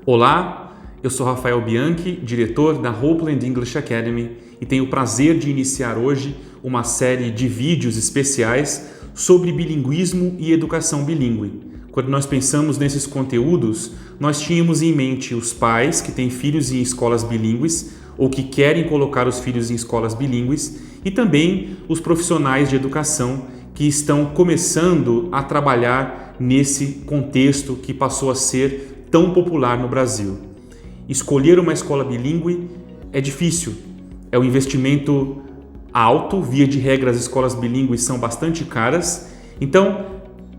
Olá, eu sou Rafael Bianchi, diretor da Hopeland English Academy, e tenho o prazer de iniciar hoje uma série de vídeos especiais sobre bilinguismo e educação bilíngue. Quando nós pensamos nesses conteúdos, nós tínhamos em mente os pais que têm filhos em escolas bilíngues ou que querem colocar os filhos em escolas bilíngues e também os profissionais de educação que estão começando a trabalhar nesse contexto que passou a ser tão popular no Brasil. Escolher uma escola bilíngue é difícil, é um investimento alto, via de regra as escolas bilíngues são bastante caras. Então,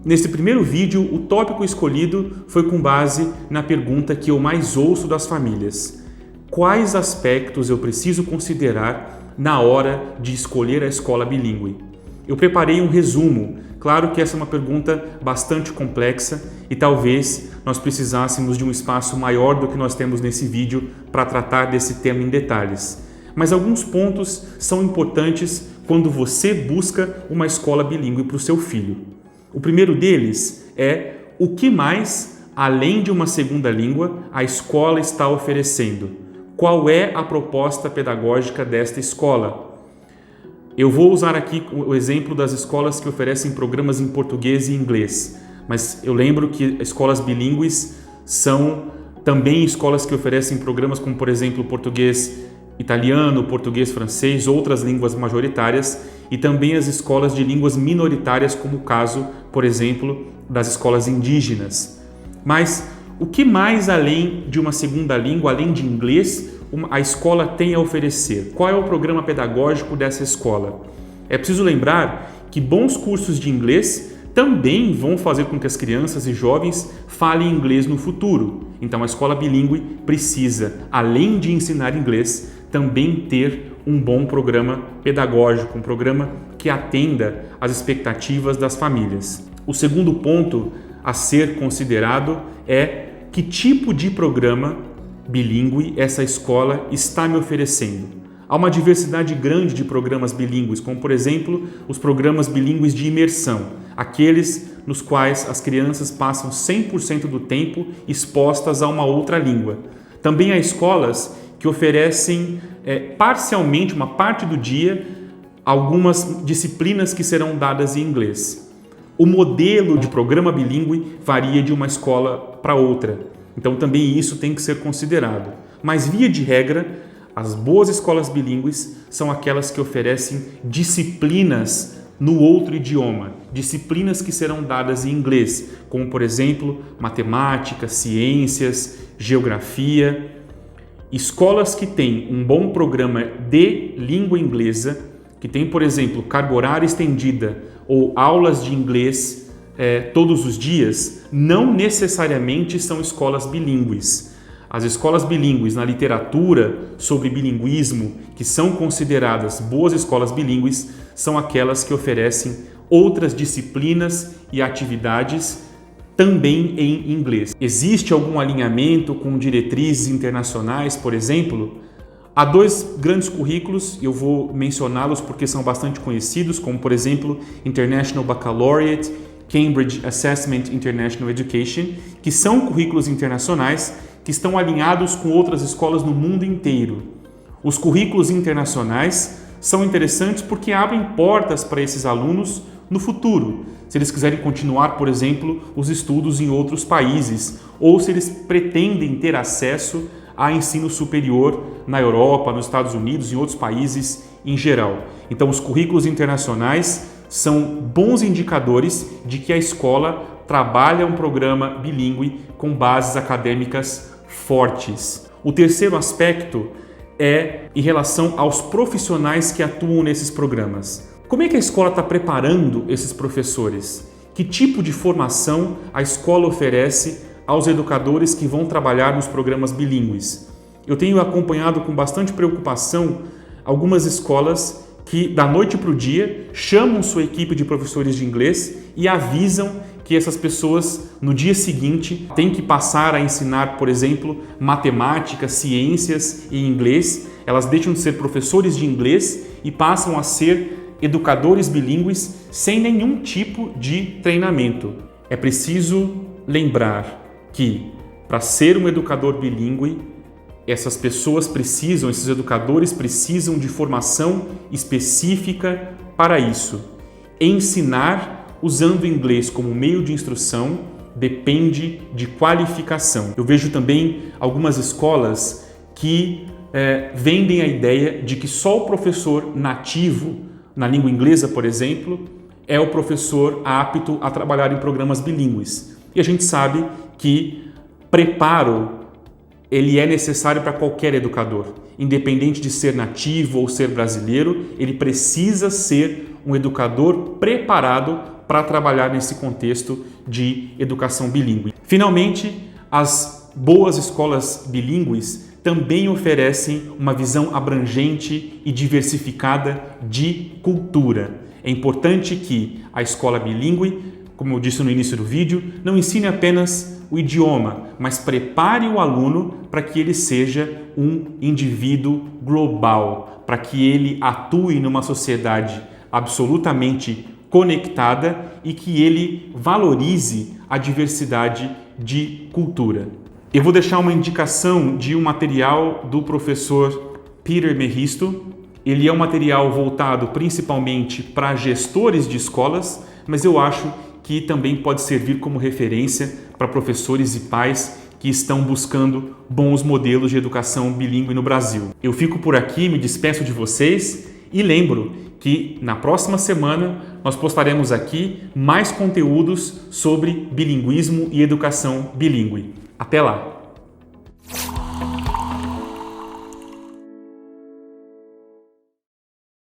nesse primeiro vídeo, o tópico escolhido foi com base na pergunta que eu mais ouço das famílias: quais aspectos eu preciso considerar na hora de escolher a escola bilíngue? Eu preparei um resumo. Claro que essa é uma pergunta bastante complexa e talvez nós precisássemos de um espaço maior do que nós temos nesse vídeo para tratar desse tema em detalhes. Mas alguns pontos são importantes quando você busca uma escola bilíngue para o seu filho. O primeiro deles é o que mais, além de uma segunda língua, a escola está oferecendo. Qual é a proposta pedagógica desta escola? Eu vou usar aqui o exemplo das escolas que oferecem programas em português e inglês, mas eu lembro que escolas bilíngues são também escolas que oferecem programas como, por exemplo, português italiano, português francês, outras línguas majoritárias e também as escolas de línguas minoritárias, como o caso, por exemplo, das escolas indígenas. Mas o que mais, além de uma segunda língua, além de inglês, a escola tem a oferecer? Qual é o programa pedagógico dessa escola? É preciso lembrar que bons cursos de inglês também vão fazer com que as crianças e jovens falem inglês no futuro. Então a escola bilíngue precisa, além de ensinar inglês, também ter um bom programa pedagógico, um programa que atenda às expectativas das famílias. O segundo ponto a ser considerado é que tipo de programa bilíngue essa escola está me oferecendo. Há uma diversidade grande de programas bilíngues, como por exemplo os programas bilíngues de imersão, aqueles nos quais as crianças passam 100% do tempo expostas a uma outra língua. Também há escolas que oferecem parcialmente, uma parte do dia, algumas disciplinas que serão dadas em inglês. O modelo de programa bilíngue varia de uma escola para outra. Então também isso tem que ser considerado. Mas via de regra, as boas escolas bilíngues são aquelas que oferecem disciplinas no outro idioma, disciplinas que serão dadas em inglês, como por exemplo, matemática, ciências, geografia. Escolas que têm um bom programa de língua inglesa, que tem, por exemplo, carga horária estendida ou aulas de inglês todos os dias, não necessariamente são escolas bilíngues. As escolas bilíngues na literatura sobre bilinguismo, que são consideradas boas escolas bilíngues, são aquelas que oferecem outras disciplinas e atividades também em inglês. Existe algum alinhamento com diretrizes internacionais, por exemplo? Há dois grandes currículos, eu vou mencioná-los porque são bastante conhecidos, como por exemplo International Baccalaureate, Cambridge Assessment International Education, que são currículos internacionais que estão alinhados com outras escolas no mundo inteiro. Os currículos internacionais são interessantes porque abrem portas para esses alunos no futuro, se eles quiserem continuar, por exemplo, os estudos em outros países, ou se eles pretendem ter acesso a ensino superior na Europa, nos Estados Unidos e em outros países em geral. Então, os currículos internacionais são bons indicadores de que a escola trabalha um programa bilíngue com bases acadêmicas fortes. O terceiro aspecto é em relação aos profissionais que atuam nesses programas. Como é que a escola está preparando esses professores? Que tipo de formação a escola oferece aos educadores que vão trabalhar nos programas bilíngues? Eu tenho acompanhado com bastante preocupação algumas escolas que da noite para o dia chamam sua equipe de professores de inglês e avisam que essas pessoas no dia seguinte têm que passar a ensinar, por exemplo, matemática, ciências e inglês. Elas deixam de ser professores de inglês e passam a ser educadores bilíngues sem nenhum tipo de treinamento. É preciso lembrar que, para ser um educador bilíngue, esses educadores precisam de formação específica para isso. Ensinar usando o inglês como meio de instrução depende de qualificação. Eu vejo também algumas escolas que vendem a ideia de que só o professor nativo, na língua inglesa, por exemplo, é o professor apto a trabalhar em programas bilíngues. E a gente sabe que preparo ele é necessário para qualquer educador. Independente de ser nativo ou ser brasileiro, ele precisa ser um educador preparado para trabalhar nesse contexto de educação bilíngue. Finalmente, as boas escolas bilíngues também oferecem uma visão abrangente e diversificada de cultura. É importante que a escola bilíngue, como eu disse no início do vídeo, não ensine apenas o idioma, mas prepare o aluno para que ele seja um indivíduo global, para que ele atue numa sociedade absolutamente conectada e que ele valorize a diversidade de cultura. Eu vou deixar uma indicação de um material do professor Peter Mehisto. Ele é um material voltado principalmente para gestores de escolas, mas eu acho que também pode servir como referência para professores e pais que estão buscando bons modelos de educação bilíngue no Brasil. Eu fico por aqui, me despeço de vocês e lembro que na próxima semana nós postaremos aqui mais conteúdos sobre bilinguismo e educação bilíngue. Até lá!